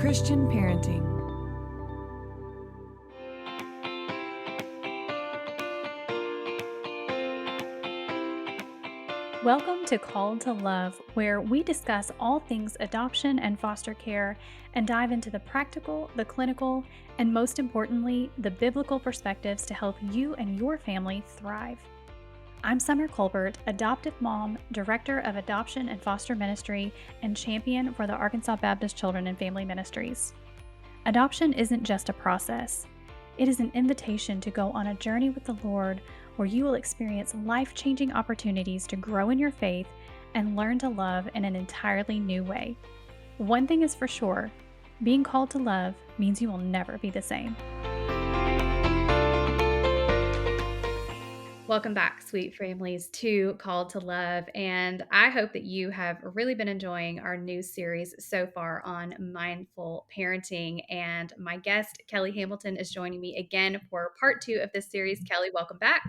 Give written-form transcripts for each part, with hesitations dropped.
Christian Parenting. Welcome to Called to Love, where we discuss all things adoption and foster care and dive into the practical, the clinical, and most importantly, the biblical perspectives to help you and your family thrive. I'm Summer Colbert, adoptive mom, director of adoption and foster ministry, and champion for the Arkansas Baptist Children and Family Ministries. Adoption isn't just a process. It is an invitation to go on a journey with the Lord where you will experience life-changing opportunities to grow in your faith and learn to love in an entirely new way. One thing is for sure, being called to love means you will never be the same. Welcome back, sweet families, to Called to Love. And I hope that you have really been enjoying our new series so far on mindful parenting. And my guest, Kelly Hamilton, is joining me again for part 2 of this series. Kelly, welcome back.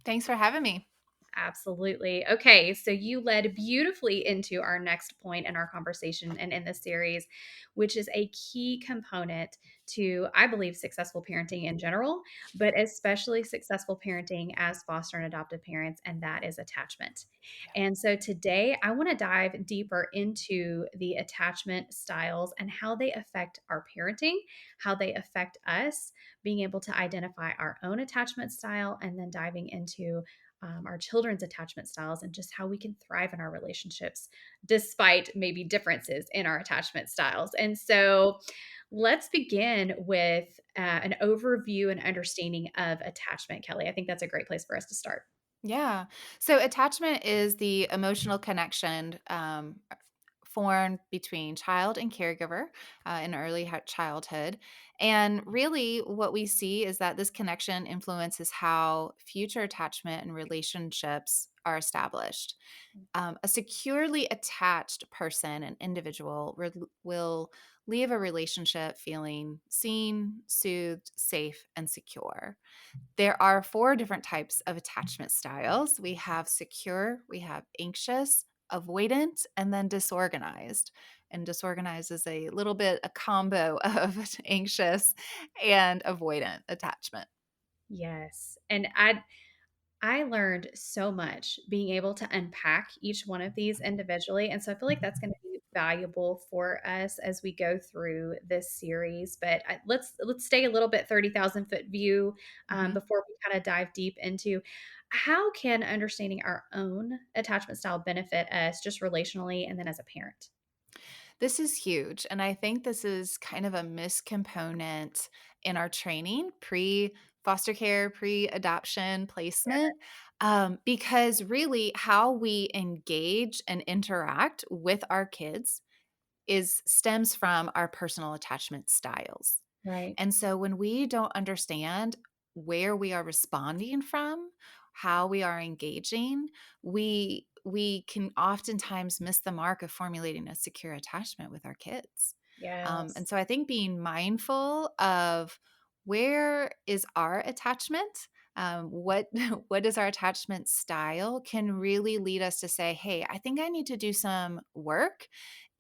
Thanks for having me. Absolutely. Okay, so you led beautifully into our next point in our conversation and in this series, which is a key component to, I believe, successful parenting in general, but especially successful parenting as foster and adoptive parents, and that is attachment. And so today I want to dive deeper into the attachment styles and how they affect our parenting, how they affect us, being able to identify our own attachment style, and then diving into our children's attachment styles and just how we can thrive in our relationships despite maybe differences in our attachment styles. And so let's begin with an overview and understanding of attachment, Kelly. I think that's a great place for us to start. Yeah. So attachment is the emotional connection formed between child and caregiver in early childhood. And really, what we see is that this connection influences how future attachment and relationships are established. A securely attached person, an individual, will leave a relationship feeling seen, soothed, safe, and secure. There are 4 different types of attachment styles. We have secure, we have anxious, avoidant, and then disorganized. And disorganized is a little bit a combo of anxious and avoidant attachment. Yes. And I learned so much being able to unpack each one of these individually. And so I feel like that's going to be valuable for us as we go through this series. But let's stay a little bit 30,000 foot view Mhm. before we kind of dive deep into how can understanding our own attachment style benefit us just relationally and then as a parent. This is huge. And I think this is kind of a miscomponent in our training pre foster care, pre adoption placement, because really how we engage and interact with our kids is stems from our personal attachment styles. Right. And so when we don't understand where we are responding from, how we are engaging, we can oftentimes miss the mark of formulating a secure attachment with our kids. And Yes. so I think being mindful of where is our attachment, what what is our attachment style, can really lead us to say, "Hey, I think I need to do some work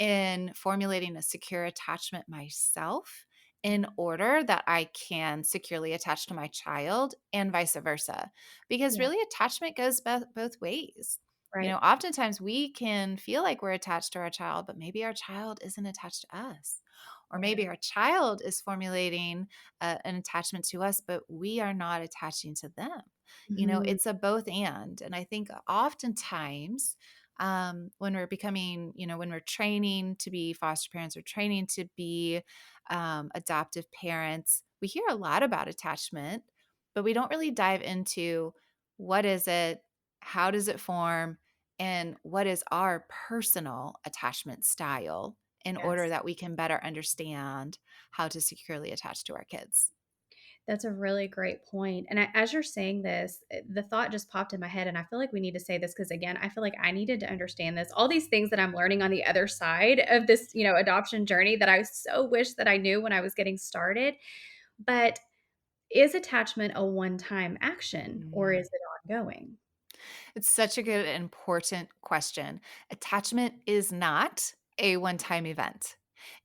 in formulating a secure attachment myself in order that I can securely attach to my child and vice versa." Because Yeah. really, attachment goes both ways. Right. Oftentimes we can feel like we're attached to our child, but maybe our child isn't attached to us. Or maybe Yeah. our child is formulating an attachment to us, but we are not attaching to them. Mhm. It's a both and. And I think oftentimes when we're becoming, when we're training to be foster parents or training to be adoptive parents, we hear a lot about attachment, but we don't really dive into what is it, how does it form, and what is our personal attachment style in order Yes. that we can better understand how to securely attach to our kids. That's a really great point. And as you're saying this, the thought just popped in my head. And I feel like we need to say this because, again, I feel like I needed to understand this. All these things that I'm learning on the other side of this, adoption journey that I so wish that I knew when I was getting started. But is attachment a one time action or Mm. is it ongoing? It's such a good, important question. Attachment is not a one time event.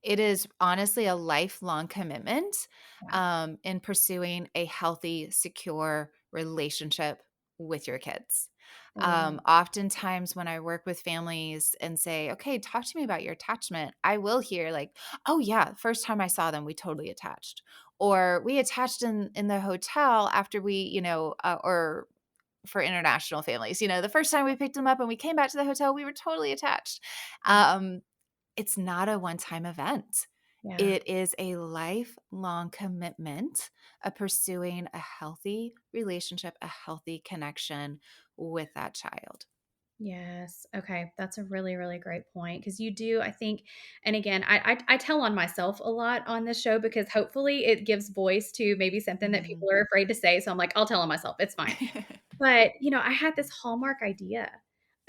It is honestly a lifelong commitment, Yeah. in pursuing a healthy, secure relationship with your kids. I love it. Oftentimes, when I work with families and say, "Okay, talk to me about your attachment," I will hear like, "Oh yeah, first time I saw them, we totally attached," or "We attached in the hotel after we, or for international families, the first time we picked them up and we came back to the hotel, we were totally attached." Yeah. Um, it's not a one-time event. Yeah. It is a lifelong commitment of pursuing a healthy relationship, a healthy connection with that child. Yes. Okay. That's a really, really great point. Because you do, I think, and again, I tell on myself a lot on this show because hopefully it gives voice to maybe something that Mhm. people are afraid to say. So I'm like, I'll tell on myself. It's fine. But, I had this hallmark idea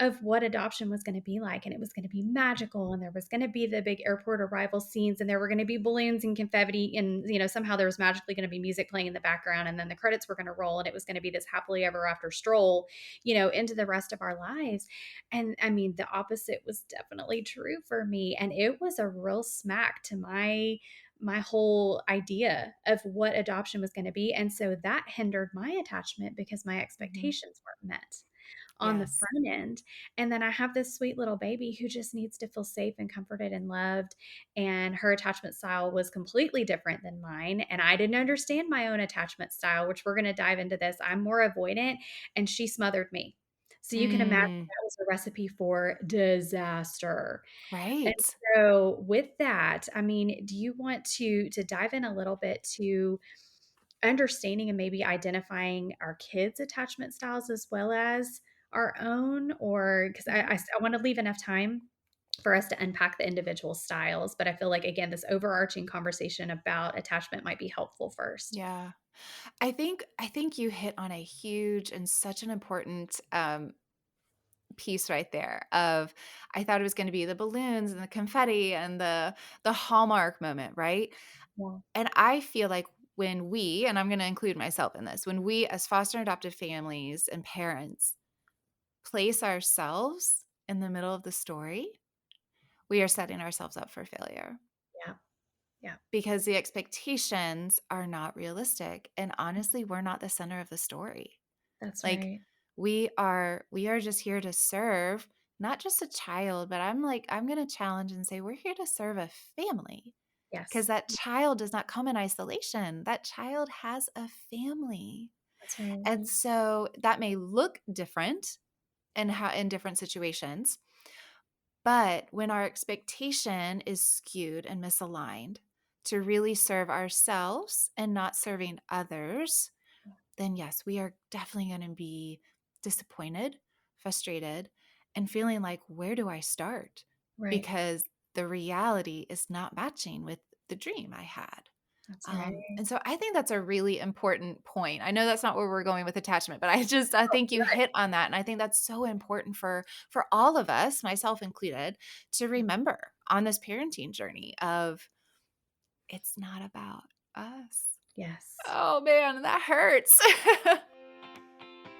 of what adoption was gonna be like, and it was gonna be magical, and there was gonna be the big airport arrival scenes, and there were gonna be balloons and confetti, and, somehow there was magically gonna be music playing in the background, and then the credits were gonna roll, and it was gonna be this happily ever after stroll, into the rest of our lives. And, I mean, the opposite was definitely true for me, and it was a real smack to my whole idea of what adoption was going to be. And so that hindered my attachment because my Mhm. expectations weren't met on the Yes. front end. And then I have this sweet little baby who just needs to feel safe and comforted and loved. And her attachment style was completely different than mine. And I didn't understand my own attachment style, which we're going to dive into this. I'm more avoidant, and she smothered me. So you can imagine Mm, that was a recipe for disaster. And right. so with that, I mean, do you want to dive in a little bit to understanding and maybe identifying our kids' attachment styles as well as our own? Or because Mhm. I want to leave enough time for us to unpack the individual styles, but I feel like again, this overarching conversation about attachment might be helpful first. Yeah. I think you hit on a huge and such an important piece right there of I thought it was going to be the balloons and the confetti and the hallmark moment, right? Yeah. And I feel like when we, and I'm going to include myself in this, when we as foster and adoptive families and parents place ourselves in the middle of the story, we are setting ourselves up for failure Yeah. Yeah. because the expectations are not realistic and honestly we're not the center of the story. That's Like right. we are just here to serve not just a child, but I'm going to challenge and say we're here to serve a family because Yes. that child does not come in isolation. That child has a family. That's right. And so that may look different in how in different situations, but when our expectation is skewed and misaligned to really serve ourselves and not serving others, then yes, we are definitely going to be disappointed, frustrated, and feeling like, where do I start? Right. Because the reality is not matching with the dream I had. That's right. And so I think that's a really important point. I know that's not where we're going with attachment, but I think you hit on that, and I think that's so important for all of us, myself included, to remember on this parenting journey of it's not about us. Yes. Oh man, that hurts.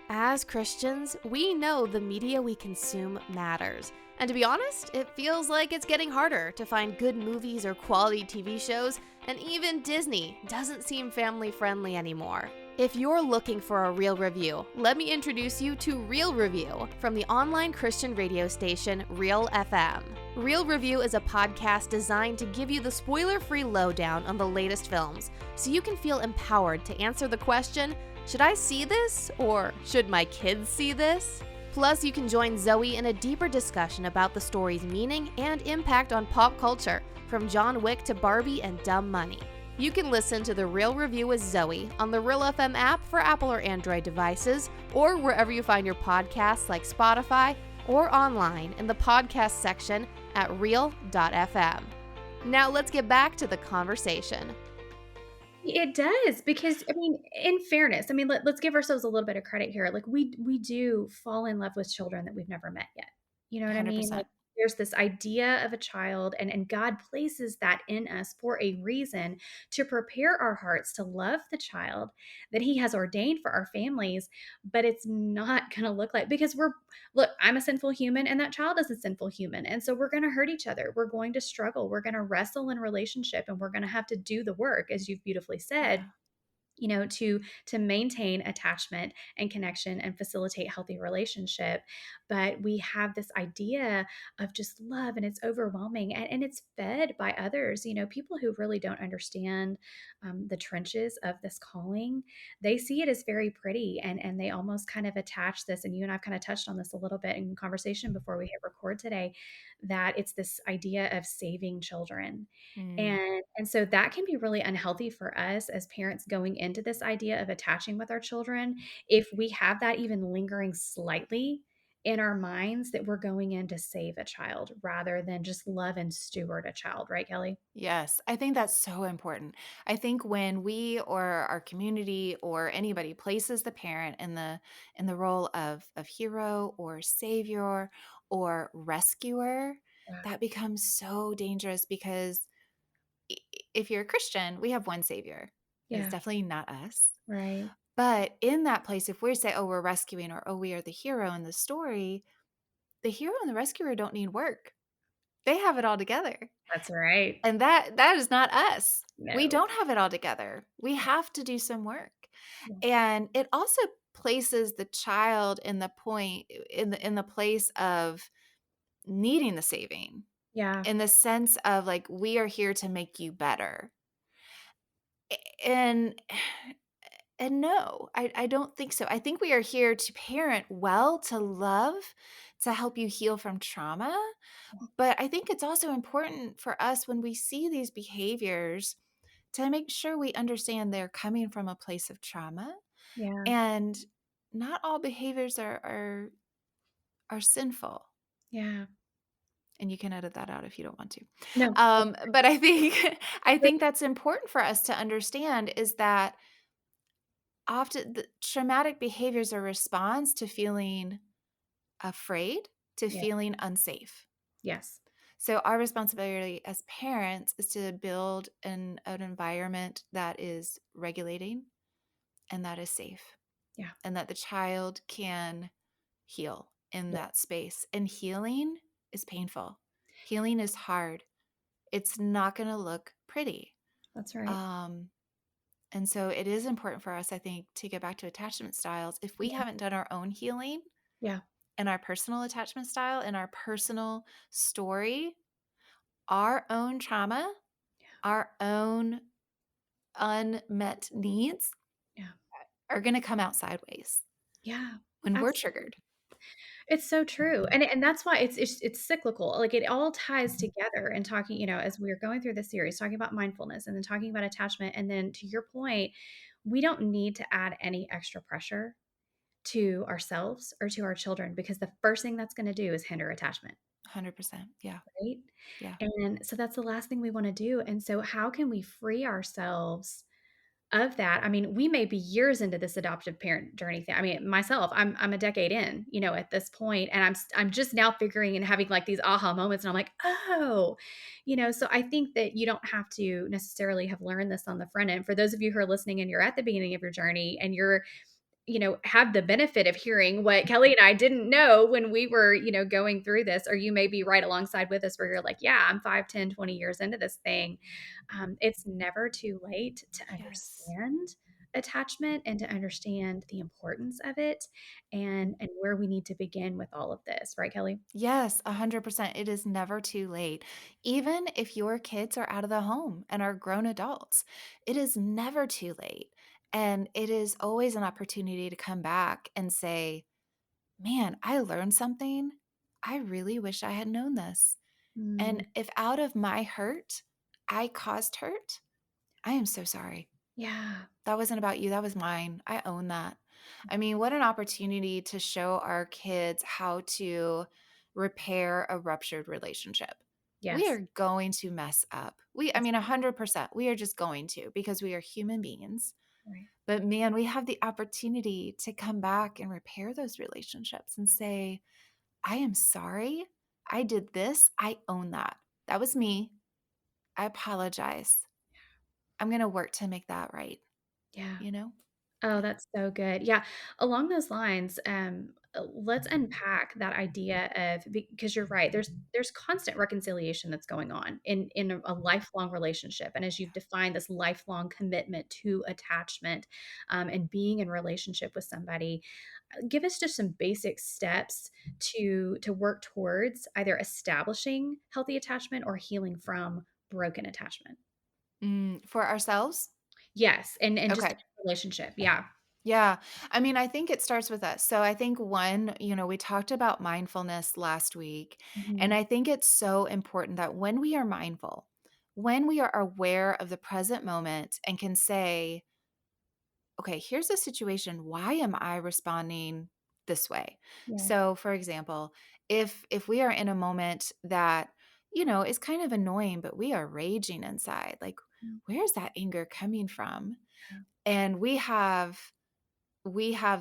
As Christians, we know the media we consume matters. And to be honest, it feels like it's getting harder to find good movies or quality TV shows, and even Disney doesn't seem family friendly anymore. If you're looking for a real review, let me introduce you to Real Review from the online Christian radio station Real FM. Real Review is a podcast designed to give you the spoiler free lowdown on the latest films, so you can feel empowered to answer the question, should I see this? Or should my kids see this? Plus, you can join Zoe in a deeper discussion about the story's meaning and impact on pop culture, from John Wick to Barbie and Dumb Money. You can listen to The Real Review with Zoe on the Real FM app for Apple or Android devices, or wherever you find your podcasts like Spotify, or online in the podcast section at real.fm. Now let's get back to the conversation. It does because I mean, in fairness, I mean, let's give ourselves a little bit of credit here. Like we do fall in love with children that we've never met yet. You know what I mean? Like 100%. there's this idea of a child, and God places that in us for a reason to prepare our hearts to love the child that He has ordained for our families. But it's not going to look like, because look, I'm a sinful human and that child is a sinful human. And so we're going to hurt each other. We're going to struggle. We're going to wrestle in relationship, and we're going to have to do the work, as you've beautifully said, Yeah. to maintain attachment and connection and facilitate healthy relationship. But we have this idea of just love, and it's overwhelming, and it's fed by others, people who really don't understand the trenches of this calling. They see it as very pretty, and they almost kind of attach this, and you and I've kind of touched on this a little bit in conversation before we hit record today, that it's this idea of saving children. Mm. And so that can be really unhealthy for us as parents going into this idea of attaching with our children, if we have that even lingering slightly in our minds, that we're going in to save a child rather than just love and steward a child, right, Kelly? Yes, I think that's so important. I think when we or our community or anybody places the parent in the role of hero or savior or rescuer, Yeah. that becomes so dangerous because if you're a Christian, we have one savior, and it's Yeah. definitely not us. Right. But in that place, if we say, "Oh, we're rescuing," or "Oh, we are the hero in the story," the hero and the rescuer don't need work. They have it all together. That's right. And that is not us. We No. don't have it all together. We have to do some work. Yeah. And it also places the child in the point in the place of needing the saving, Yeah. in the sense of like we are here to make you better. And and no, I don't think so. I think we are here to parent well, to love, to help you heal from trauma. But I think it's also important for us when we see these behaviors to make sure we understand they're coming from a place of trauma, Yeah. and not all behaviors are sinful. Yeah. And you can edit that out if you don't want to. No. But I think I think that's important for us to understand is that often the traumatic behaviors are a response to feeling afraid, to Yeah. feeling unsafe. Yes. So our responsibility as parents is to build an environment that is regulating and that is safe, Yeah. and that the child can heal in Yeah. that space. And healing is painful. Healing is hard. It's not going to look pretty. That's right. Um, and so it is important for us, I think, to get back to attachment styles. If we Yeah. haven't done our own healing Yeah. in our personal attachment style, in our personal story, our own trauma, our own unmet needs Yeah. are going to come out sideways Yeah. when we're Absolutely. triggered. It's so true, and that's why it's cyclical. Like, it all ties together. And talking, as we are going through this series, talking about mindfulness, and then talking about attachment, and then to your point, we don't need to add any extra pressure to ourselves or to our children, because the first thing that's going to do is hinder attachment, 100%. Yeah. right? Yeah. And so that's the last thing we want to do. And so how can we free ourselves of that? I mean, we may be years into this adoptive parent journey thing. I mean, myself, I'm a decade in, at this point, and I'm just now figuring and having like these aha moments, and I'm like, oh, So I think that you don't have to necessarily have learned this on the front end. For those of you who are listening and you're at the beginning of your journey, and you're have the benefit of hearing what Kelly and I didn't know when we were, going through this, or you may be right alongside with us where you're like, yeah, I'm 5, 10, 20 years into this thing. It's never too late to Yes. understand attachment and to understand the importance of it, and where we need to begin with all of this. Right, Kelly? Yes, 100%. It is never too late. Even if your kids are out of the home and are grown adults, it is never too late. And it is always an opportunity to come back and say, man, I learned something. I really wish I had known this. Mm, And if out of my hurt, I caused hurt, I am so sorry. yeah. That wasn't about you, that was mine. I own that. I mean, what an opportunity to show our kids how to repair a ruptured relationship. We Yes. are going to mess up. I That's mean, 100%. We are just going to because we are human beings. right. But man, we have the opportunity to come back and repair those relationships and say, I am sorry I did this. I own that. That was me. I apologize. I'm going to work to make that right, Yeah. you know? Oh, Yeah. that's so good. Yeah. Along those lines, let's unpack that idea of because you're right. There's constant reconciliation that's going on in a lifelong relationship, and as you've defined this lifelong commitment to attachment, and being in relationship with somebody, give us just some basic steps to work towards either establishing healthy attachment or healing from broken attachment. For ourselves? Yes, and just Okay. in a relationship. Yeah. Yeah. I mean, I think it starts with us. So I think one, we talked about mindfulness last week, and Mhm. I think it's so important that when we are mindful, when we are aware of the present moment and can say, okay, here's the situation. Why am I responding this way? Yeah. So, for example, if we are in a moment that, is kind of annoying, but we are raging inside, like Mm, where's that anger coming from? yeah. And we have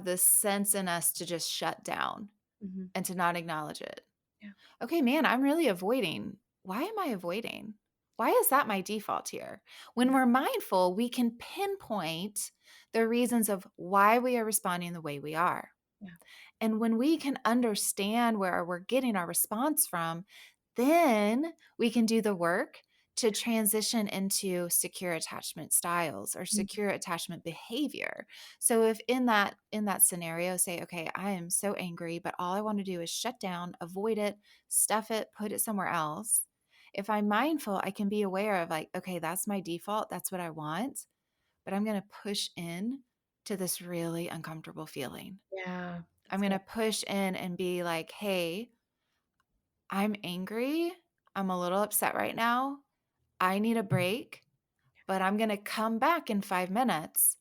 this sense in us to just shut down Mhm. and to not acknowledge it. Yeah. Okay, man, I'm really avoiding. Why am I avoiding? Why is that my default here? When Yeah. we're mindful, we can pinpoint the reasons of why we are responding the way we are. Yeah. And when we can understand where we're getting our response from, then we can do the work to transition into secure attachment styles or Mm, secure attachment behavior. So if in that scenario say, okay, I am so angry, but all I want to do is shut down, avoid it, stuff it, put it somewhere else. If I'm mindful, I can be aware of like, okay, that's my default, that's what I want, but I'm going to push in to this really uncomfortable feeling. yeah. I'm That's going good. to push in and be like, hey, I'm angry. I'm a little upset right now. I need a break, but I'm going to come back in 5 minutes.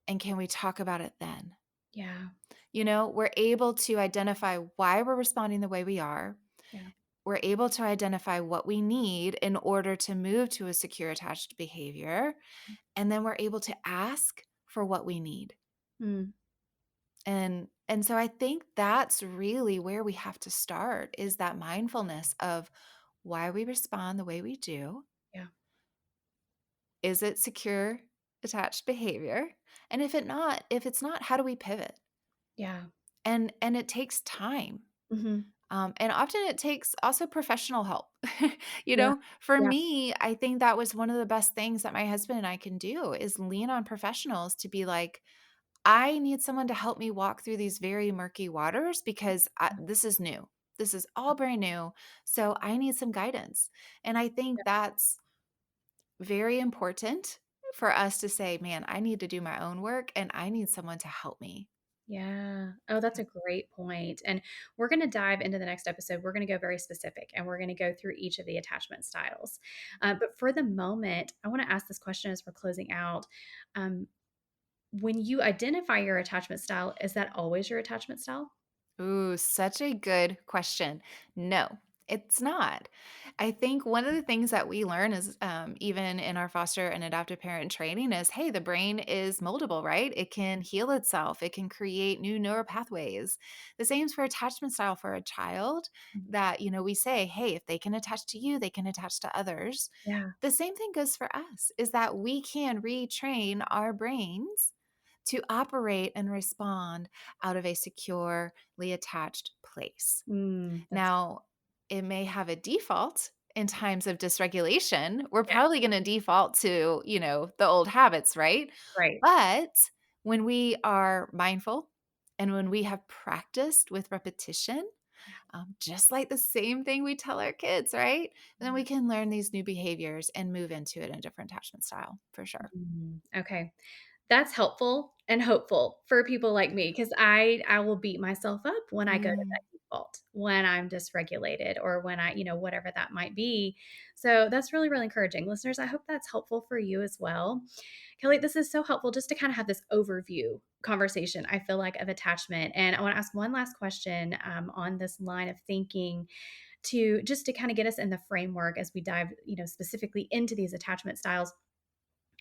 And can we talk about it then? Yeah. We're able to identify why we're responding the way we are. Yeah. We're able to identify what we need in order to move to a secure attached behavior. And then we're able to ask for what we need. Mm, And so I think that's really where we have to start is that mindfulness of why we respond the way we do. yeah. Is it secure attached behavior? And if it's not, how do we pivot? Yeah. And it takes time. Mhm. And often it takes also professional help. Yeah. For Yeah. me, I think that was one of the best things that my husband and I can do is lean on professionals to be like, I need someone to help me walk through these very murky waters because this is new. This is all brand new. So I need some guidance. And I think that's very important for us to say, man, I need to do my own work and I need someone to help me. Yeah. Oh, that's Yeah. a great point. And we're going to dive into the next episode. We're going to go very specific and we're going to go through each of the attachment styles. But for the moment, I want to ask this question as we're closing out. Um, when you identify your attachment style, is that always your attachment style? Ooh, such a good question. No, it's not. I think one of the things that we learn is even in our foster and adoptive parent training is hey, the brain is moldable, right? It can heal itself, it can create new neural pathways. The same is for attachment style for a child Mhm. that, we say, hey, if they can attach to you, they can attach to others. Yeah. The same thing goes for us is that we can retrain our brains to operate and respond out of a securely attached place. That's Now, it may have a default in times of dysregulation. We're yeah, probably going to default to, the old habits, right? right. But when we are mindful and when we have practiced with repetition, just like the same thing we tell our kids, right? Then we can learn these new behaviors and move into it in a different attachment style for sure. Okay. That's helpful and hopeful for people like me because I will beat myself up when I go to Mm. that default, when I'm dysregulated or when whatever that might be. So that's really, really encouraging. Listeners, I hope that's helpful for you as well. Kelly, this is so helpful just to kind of have this overview conversation, I feel like, of attachment. And I want to ask one last question on this line of thinking to just to kind of get us in the framework as we dive, specifically into these attachment styles.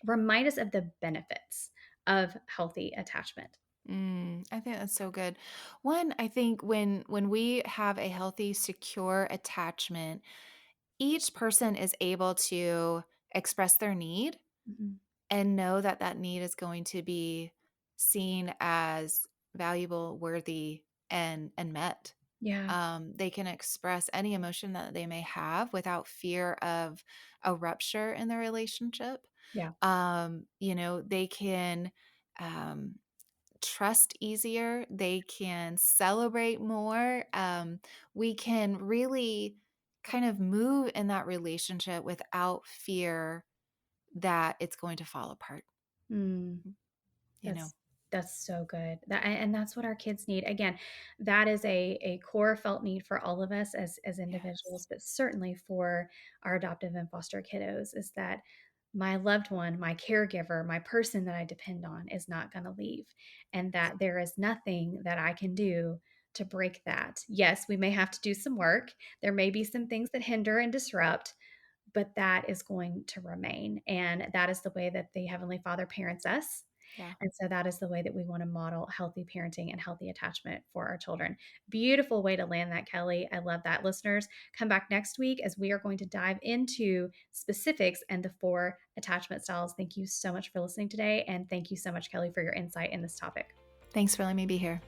Remind us of the benefits of healthy attachment. I think that's so good. One, I think when we have a healthy, secure attachment, each person is able to express their need Mhm. and know that that need is going to be seen as valuable, worthy, and met. Yeah. They can express any emotion that they may have without fear of a rupture in the relationship. Yeah. They can um, trust easier. They can celebrate more. We can really kind of move in that relationship without fear that it's going to fall apart, Mm. you know? That's so good. And that's what our kids need. Again, that is a core felt need for all of us as Yes. individuals, but certainly for our adoptive and foster kiddos is that my loved one, my caregiver, my person that I depend on is not going to leave, and that there is nothing that I can do to break that. Yes, we may have to do some work. There may be some things that hinder and disrupt, but that is going to remain. And that is the way that the Heavenly Father parents us. Yeah. And so that is the way that we want to model healthy parenting and healthy attachment for our children. Beautiful way to land that, Kelly. I love that. Listeners, come back next week as we are going to dive into specifics and the 4 attachment styles. Thank you so much for listening today. And thank you so much, Kelly, for your insight in this topic. Thanks for letting me be here.